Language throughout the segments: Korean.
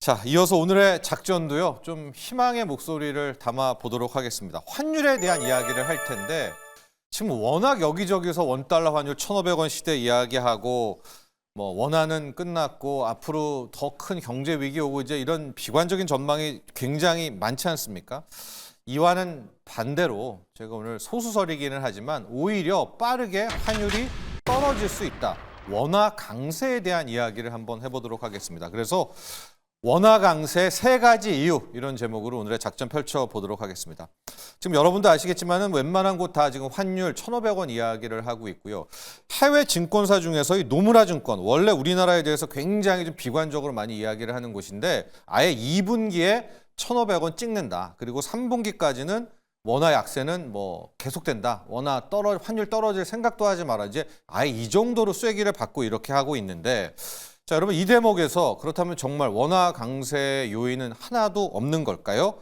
자, 이어서 오늘의 작전도요. 좀 희망의 목소리를 담아 보도록 하겠습니다. 환율에 대한 이야기를 할 텐데 지금 워낙 여기저기서 원달러 환율 1,500원 시대 이야기하고 뭐 원화는 끝났고 앞으로 더 큰 경제 위기 오고 이제 이런 비관적인 전망이 굉장히 많지 않습니까? 이와는 반대로 제가 오늘 소수설이기는 하지만 오히려 빠르게 환율이 떨어질 수 있다. 원화 강세에 대한 이야기를 한번 해보도록 하겠습니다. 그래서 원화 강세 세 가지 이유 이런 제목으로 오늘의 작전 펼쳐보도록 하겠습니다. 지금 여러분도 아시겠지만은 웬만한 곳 다 지금 환율 1,500원 이야기를 하고 있고요. 해외 증권사 중에서 이 노무라 증권, 원래 우리나라에 대해서 굉장히 좀 비관적으로 많이 이야기를 하는 곳인데 아예 2분기에 1,500원 찍는다. 그리고 3분기까지는 원화 약세는 뭐 계속된다. 환율 떨어질 생각도 하지 마라. 이제 아예 이 정도로 쐐기를 받고 이렇게 하고 있는데 자, 여러분 이 대목에서 그렇다면 정말 원화 강세 요인은 하나도 없는 걸까요?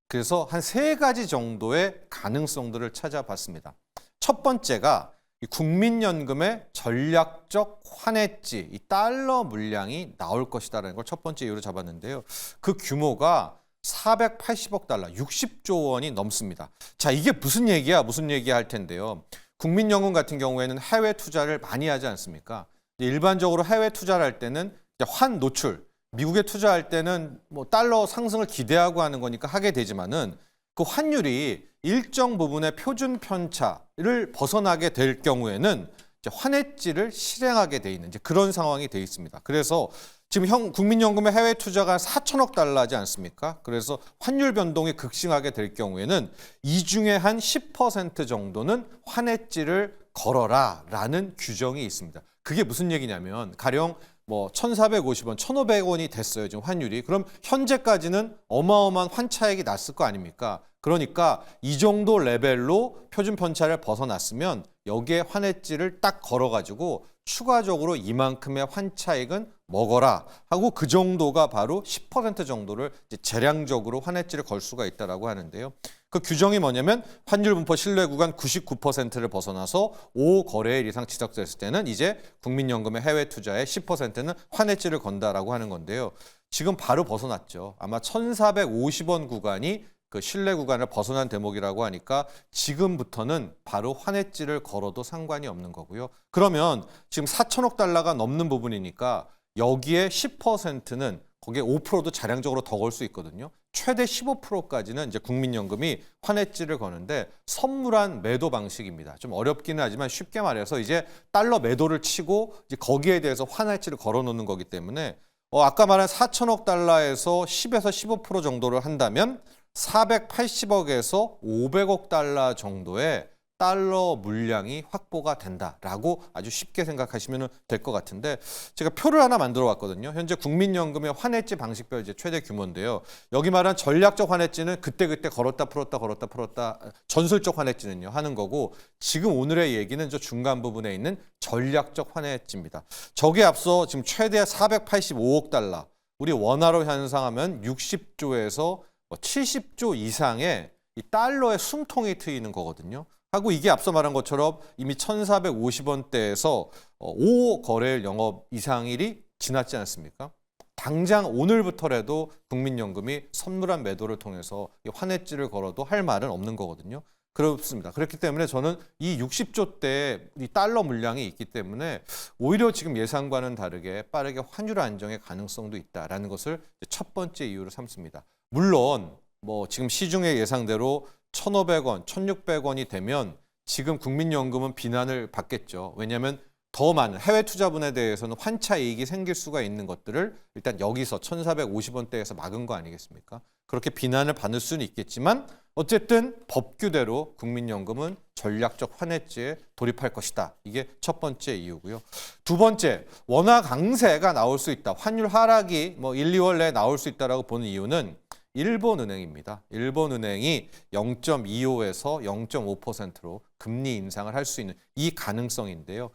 그래서 한 세 가지 정도의 가능성들을 찾아봤습니다. 첫 번째가 이 국민연금의 전략적 환해지, 이 달러 물량이 나올 것이다라는 걸 첫 번째 이유로 잡았는데요. 그 규모가 480억 달러, 60조 원이 넘습니다. 자, 이게 무슨 얘기야? 무슨 얘기 할 텐데요. 국민연금 같은 경우에는 해외 투자를 많이 하지 않습니까? 일반적으로 해외 투자를 할 때는 환 노출, 미국에 투자할 때는 뭐 달러 상승을 기대하고 하는 거니까 하게 되지만은 그 환율이 일정 부분의 표준 편차를 벗어나게 될 경우에는 이제 환해지를 실행하게 돼 있는 이제 그런 상황이 돼 있습니다. 그래서 지금 국민연금의 해외 투자가 4천억 달러지 않습니까? 그래서 환율 변동이 급증하게 될 경우에는 이 중에 한 10% 정도는 환해지를 걸어라라는 규정이 있습니다. 그게 무슨 얘기냐면 가령 뭐 1,450원, 1,500원이 됐어요. 지금 환율이. 그럼 현재까지는 어마어마한 환차익이 났을 거 아닙니까? 그러니까 이 정도 레벨로 표준 편차를 벗어났으면 여기에 환해지를 딱 걸어가지고 추가적으로 이만큼의 환차익은 먹어라 하고 그 정도가 바로 10% 정도를 이제 재량적으로 환해지를 걸 수가 있다라고 하는데요. 그 규정이 뭐냐면 환율 분포 신뢰 구간 99%를 벗어나서 5거래일 이상 지속됐을 때는 이제 국민연금의 해외 투자의 10%는 환해지를 건다라고 하는 건데요. 지금 바로 벗어났죠. 아마 1,450원 구간이 그 신뢰 구간을 벗어난 대목이라고 하니까 지금부터는 바로 환해지를 걸어도 상관이 없는 거고요. 그러면 지금 4천억 달러가 넘는 부분이니까 여기에 10%는 거기에 5%도 자량적으로 더 걸 수 있거든요. 최대 15%까지는 이제 국민연금이 환해지를 거는데 선물한 매도 방식입니다. 좀 어렵기는 하지만 쉽게 말해서 이제 달러 매도를 치고 이제 거기에 대해서 환해지를 걸어놓는 거기 때문에 아까 말한 4천억 달러에서 10에서 15% 정도를 한다면 480억에서 500억 달러 정도의 달러 물량이 확보가 된다라고 아주 쉽게 생각하시면 될 것 같은데 제가 표를 하나 만들어 왔거든요. 현재 국민연금의 환해지 방식별 이제 최대 규모인데요. 여기 말한 전략적 환해지는 그때그때 걸었다 풀었다 전술적 환해지는요 하는 거고 지금 오늘의 얘기는 저 중간 부분에 있는 전략적 환해지입니다. 저기에 앞서 지금 최대 485억 달러 우리 원화로 환산하면 60조에서 70조 이상의 이 달러의 숨통이 트이는 거거든요. 하고 이게 앞서 말한 것처럼 이미 1,450원대에서 5거래일 영업 이상일이 지났지 않습니까? 당장 오늘부터라도 국민연금이 선물한 매도를 통해서 환해지를 걸어도 할 말은 없는 거거든요. 그렇습니다. 그렇기 때문에 저는 이 60조대 이 달러 물량이 있기 때문에 오히려 지금 예상과는 다르게 빠르게 환율 안정의 가능성도 있다라는 것을 첫 번째 이유로 삼습니다. 물론 뭐 지금 시중의 예상대로 1,500원, 1,600원이 되면 지금 국민연금은 비난을 받겠죠. 왜냐하면 더 많은 해외 투자분에 대해서는 환차 이익이 생길 수가 있는 것들을 일단 여기서 1,450원대에서 막은 거 아니겠습니까? 그렇게 비난을 받을 수는 있겠지만 어쨌든 법규대로 국민연금은 전략적 환해지에 돌입할 것이다. 이게 첫 번째 이유고요. 두 번째, 원화 강세가 나올 수 있다. 환율 하락이 뭐 1, 2월 내에 나올 수 있다라고 보는 이유는 일본은행입니다. 일본은행이 0.25에서 0.5%로 금리 인상을 할 수 있는 이 가능성인데요.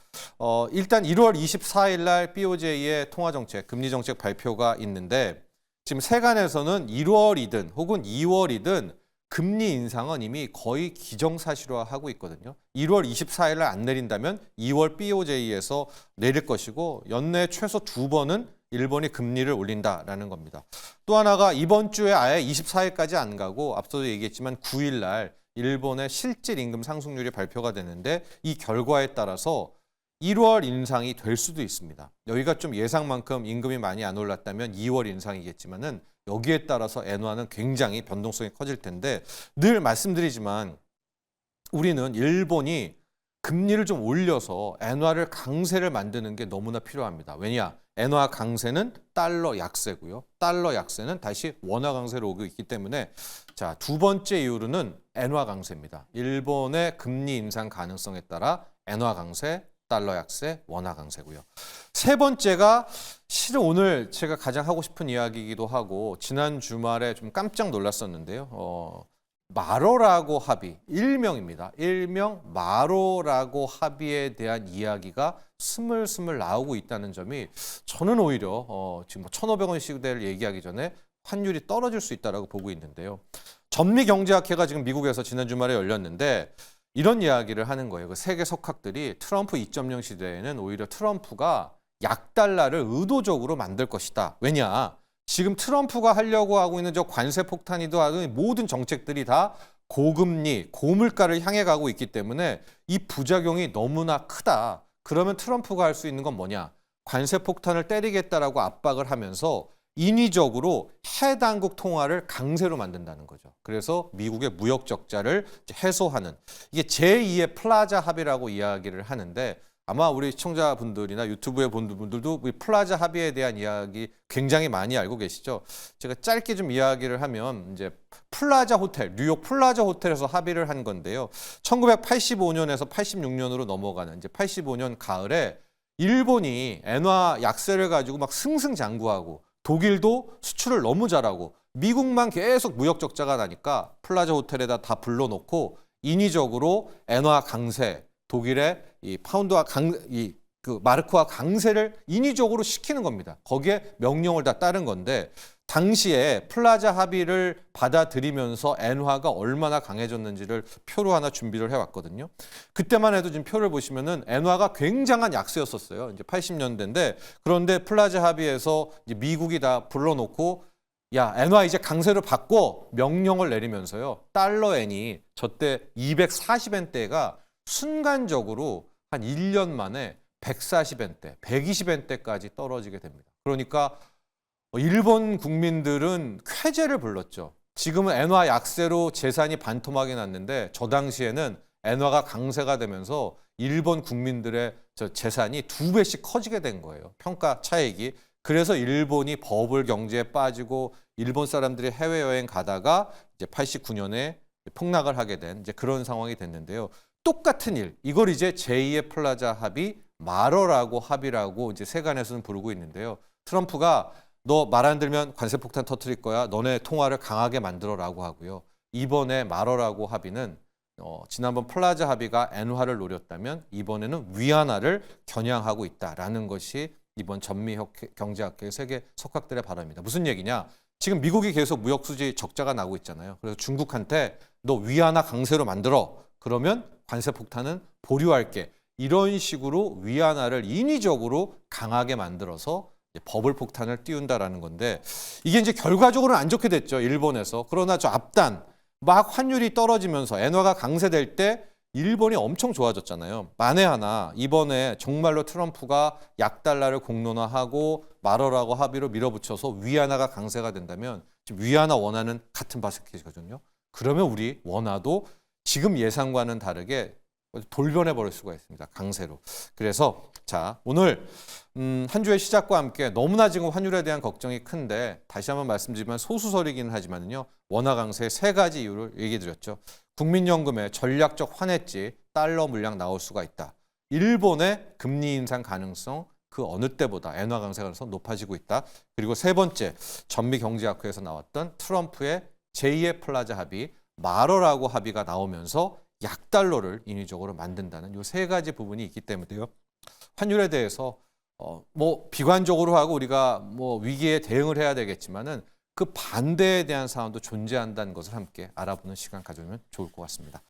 일단 1월 24일 날 BOJ의 통화정책, 금리정책 발표가 있는데 지금 세간에서는 1월이든 혹은 2월이든 금리 인상은 이미 거의 기정사실화하고 있거든요. 1월 24일 날 안 내린다면 2월 BOJ에서 내릴 것이고 연내 최소 2번은 일본이 금리를 올린다라는 겁니다. 또 하나가 이번 주에 아예 24일까지 안 가고 앞서도 얘기했지만 9일 날 일본의 실질 임금 상승률이 발표가 되는데 이 결과에 따라서 1월 인상이 될 수도 있습니다. 여기가 좀 예상만큼 임금이 많이 안 올랐다면 2월 인상이겠지만은 여기에 따라서 엔화는 굉장히 변동성이 커질 텐데 늘 말씀드리지만 우리는 일본이 금리를 좀 올려서 엔화를 강세를 만드는 게 너무나 필요합니다. 왜냐? 엔화 강세는 달러 약세고요. 달러 약세는 다시 원화 강세로 오고 있기 때문에 자, 두 번째 이유로는 엔화 강세입니다. 일본의 금리 인상 가능성에 따라 엔화 강세, 달러 약세, 원화 강세고요. 세 번째가 실은 오늘 제가 가장 하고 싶은 이야기이기도 하고 지난 주말에 좀 깜짝 놀랐었는데요. 마로라고 합의, 일명입니다. 일명 마로라고 합의에 대한 이야기가 스물스물 나오고 있다는 점이 저는 오히려 지금 1,500원 시대를 얘기하기 전에 환율이 떨어질 수 있다고 보고 있는데요. 전미경제학회가 지금 미국에서 지난 주말에 열렸는데 이런 이야기를 하는 거예요. 그 세계 석학들이 트럼프 2.0 시대에는 오히려 트럼프가 약달러를 의도적으로 만들 것이다. 왜냐? 지금 트럼프가 하려고 하고 있는 저 관세 폭탄이도 하는 모든 정책들이 다 고금리, 고물가를 향해 가고 있기 때문에 이 부작용이 너무나 크다. 그러면 트럼프가 할 수 있는 건 뭐냐? 관세 폭탄을 때리겠다라고 압박을 하면서 인위적으로 해당국 통화를 강세로 만든다는 거죠. 그래서 미국의 무역 적자를 해소하는 이게 제2의 플라자 합의라고 이야기를 하는데 아마 우리 시청자분들이나 유튜브에 본 분들도 플라자 합의에 대한 이야기 굉장히 많이 알고 계시죠. 제가 짧게 좀 이야기를 하면 이제 플라자 호텔, 뉴욕 플라자 호텔에서 합의를 한 건데요. 1985년에서 86년으로 넘어가는 이제 85년 가을에 일본이 엔화 약세를 가지고 막 승승장구하고 독일도 수출을 너무 잘하고 미국만 계속 무역 적자가 나니까 플라자 호텔에다 다 불러놓고 인위적으로 엔화 강세, 독일의 이 파운드와 그 마르크와 강세를 인위적으로 시키는 겁니다. 거기에 명령을 다 따른 건데 당시에 플라자 합의를 받아들이면서 엔화가 얼마나 강해졌는지를 표로 하나 준비를 해왔거든요. 그때만 해도 지금 표를 보시면은 엔화가 굉장한 약세였었어요. 이제 80년대인데 그런데 플라자 합의에서 이제 미국이 다 불러놓고 야, 엔화 이제 강세로 바꿔 명령을 내리면서요. 달러 엔이 저때 240엔대가 순간적으로 한 1년 만에 140엔대, 120엔대까지 떨어지게 됩니다. 그러니까 일본 국민들은 쾌재를 불렀죠. 지금은 엔화 약세로 재산이 반토막이 났는데 저 당시에는 엔화가 강세가 되면서 일본 국민들의 저 재산이 2배씩 커지게 된 거예요. 평가 차익이. 그래서 일본이 버블 경제에 빠지고 일본 사람들이 해외여행 가다가 이제 89년에 폭락을 하게 된 이제 그런 상황이 됐는데요. 똑같은 일, 이걸 이제 제2의 플라자 합의, 마러라고 합의라고 이제 세간에서는 부르고 있는데요. 트럼프가 너 말 안 들면 관세 폭탄 터뜨릴 거야. 너네 통화를 강하게 만들어라고 하고요. 이번에 마러라고 합의는 지난번 플라자 합의가 엔화를 노렸다면 이번에는 위안화를 겨냥하고 있다라는 것이 이번 전미경제학회 세계 석학들의 발언입니다. 무슨 얘기냐? 지금 미국이 계속 무역 수지 적자가 나고 있잖아요. 그래서 중국한테 너 위안화 강세로 만들어. 그러면 관세 폭탄은 보류할게. 이런 식으로 위안화를 인위적으로 강하게 만들어서 버블 폭탄을 띄운다라는 건데 이게 이제 결과적으로는 안 좋게 됐죠. 일본에서. 그러나 저 앞단 막 환율이 떨어지면서 엔화가 강세될 때 일본이 엄청 좋아졌잖아요. 만에 하나 이번에 정말로 트럼프가 약달러를 공론화하고 마러라고 합의로 밀어붙여서 위안화가 강세가 된다면 지금 위안화 원화는 같은 바스켓이거든요. 그러면 우리 원화도 지금 예상과는 다르게 돌변해 버릴 수가 있습니다. 강세로. 그래서 자 오늘 한 주의 시작과 함께 너무나 지금 환율에 대한 걱정이 큰데 다시 한번 말씀드리면 소수설이기는 하지만요. 원화 강세의 세 가지 이유를 얘기해 드렸죠. 국민연금의 전략적 환해지 달러 물량 나올 수가 있다. 일본의 금리 인상 가능성 그 어느 때보다 엔화 강세 가능성 높아지고 있다. 그리고 세 번째 전미경제학회에서 나왔던 트럼프의 제2의 플라자 합의 마러라고 합의가 나오면서 약달러를 인위적으로 만든다는 이 세 가지 부분이 있기 때문에요. 환율에 대해서 뭐 비관적으로 하고 우리가 뭐 위기에 대응을 해야 되겠지만은 그 반대에 대한 상황도 존재한다는 것을 함께 알아보는 시간 가져오면 좋을 것 같습니다.